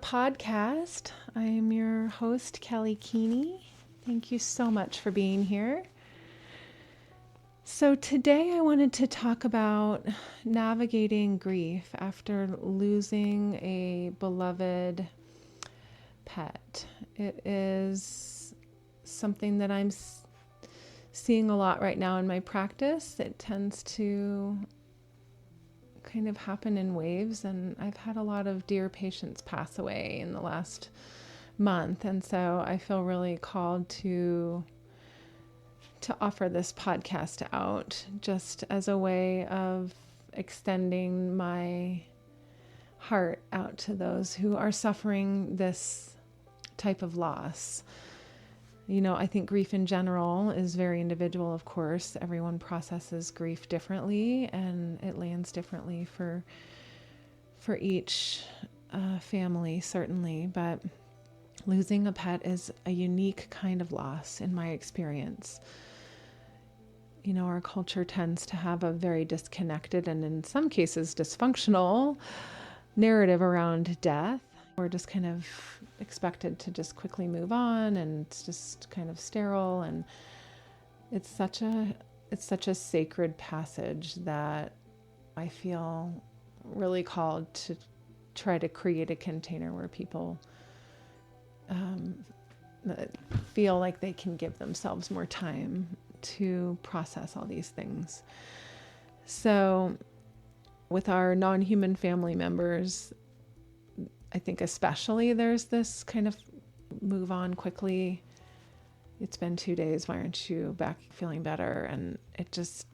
podcast. I'm your host, Kelly Keeney. Thank you so much for being here. So today I wanted to talk about navigating grief after losing a beloved pet. It is something that I'm seeing a lot right now in my practice. It tends to kind of happen in waves, and I've had a lot of dear patients pass away in the last month, and so I feel really called to offer this podcast out just as a way of extending my heart out to those who are suffering this type of loss. You know, I think grief in general is very individual, of course. Everyone processes grief differently, and it lands differently for each family, certainly. But losing a pet is a unique kind of loss in my experience. You know, our culture tends to have a very disconnected and in some cases dysfunctional narrative around death. We're just kind of expected to just quickly move on, and it's just kind of sterile, and it's such a sacred passage that I feel really called to try to create a container where people feel like they can give themselves more time to process all these things. So with our non-human family members, I think especially there's this kind of move on quickly. It's been 2 days. Why aren't you back feeling better? And it just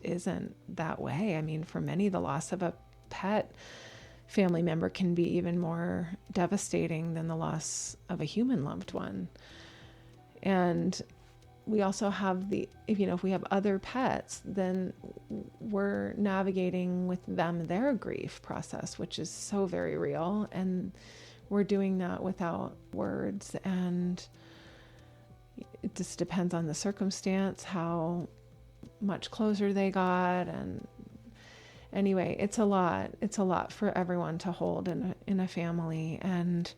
isn't that way. I mean, for many, the loss of a pet family member can be even more devastating than the loss of a human loved one. And we also have if we have other pets, then we're navigating with them their grief process, which is so very real. And we're doing that without words. And it just depends on the circumstance, how much closure they got. And anyway, it's a lot. It's a lot for everyone to hold in a family. And,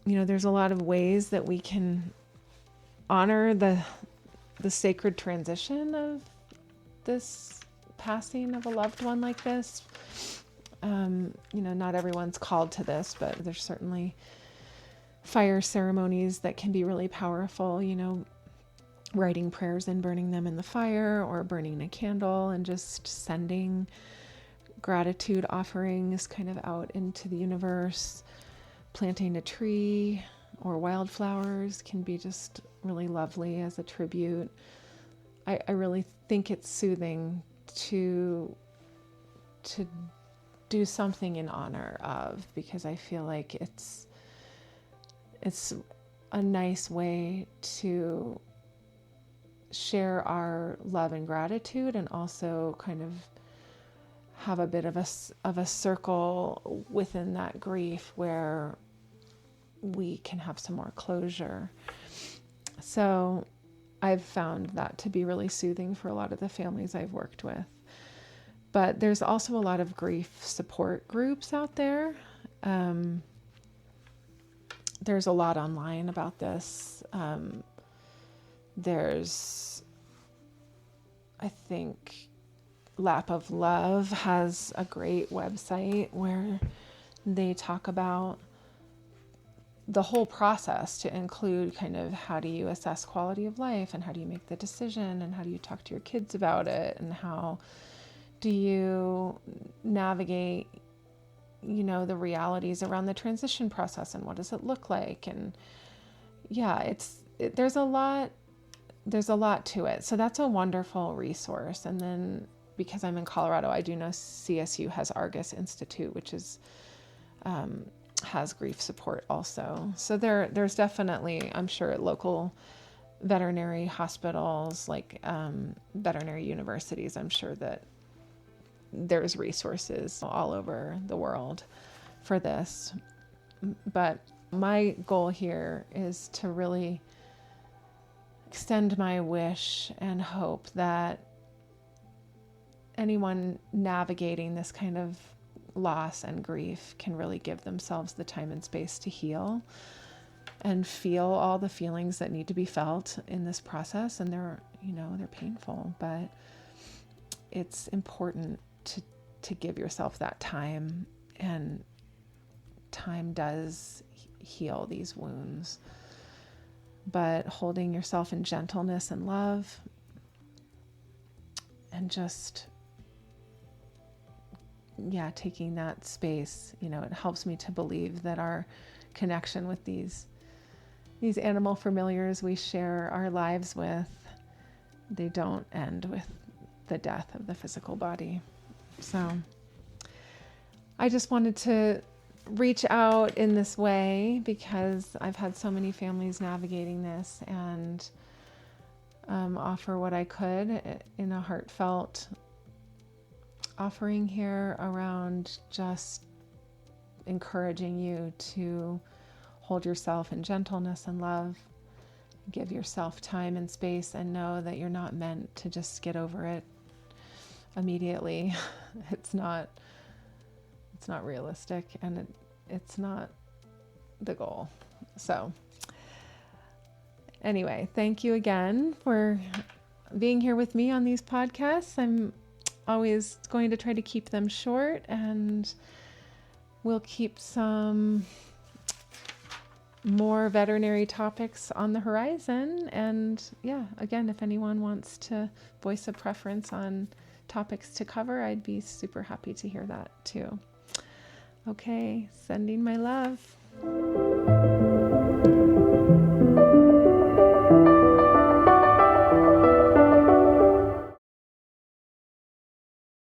you know, there's a lot of ways that we can honor the sacred transition of this passing of a loved one like this. You know, not everyone's called to this, but there's certainly fire ceremonies that can be really powerful, you know, writing prayers and burning them in the fire, or burning a candle and just sending gratitude offerings kind of out into the universe. Planting a tree or wildflowers can be just really lovely as a tribute. I really think it's soothing to do something in honor of, because I feel like it's a nice way to share our love and gratitude, and also kind of have a bit of a circle within that grief where we can have some more closure. So I've found that to be really soothing for a lot of the families I've worked with. But there's also a lot of grief support groups out there. There's a lot online about this. There's, I think, Lap of Love has a great website where they talk about the whole process, to include kind of how do you assess quality of life, and how do you make the decision, and how do you talk to your kids about it, and how do you navigate, you know, the realities around the transition process, and what does it look like? And yeah, there's a lot to it. So that's a wonderful resource. And then because I'm in Colorado, I do know CSU has Argus Institute, which is has grief support also. So there's definitely, I'm sure, at local veterinary hospitals, like veterinary universities, I'm sure that there's resources all over the world for this. But my goal here is to really extend my wish and hope that anyone navigating this kind of loss and grief can really give themselves the time and space to heal and feel all the feelings that need to be felt in this process. And they're painful, but it's important to give yourself that time, and time does heal these wounds. But holding yourself in gentleness and love, and just, taking that space, it helps me to believe that our connection with these animal familiars we share our lives with, they don't end with the death of the physical body. So I just wanted to reach out in this way because I've had so many families navigating this, and offer what I could in a heartfelt offering here around just encouraging you to hold yourself in gentleness and love, give yourself time and space, and know that you're not meant to just get over it immediately. It's not realistic, and it's not the goal. So anyway, thank you again for being here with me on these podcasts. I'm always going to try to keep them short, and we'll keep some more veterinary topics on the horizon. And again, if anyone wants to voice a preference on topics to cover, I'd be super happy to hear that too. Okay, sending my love.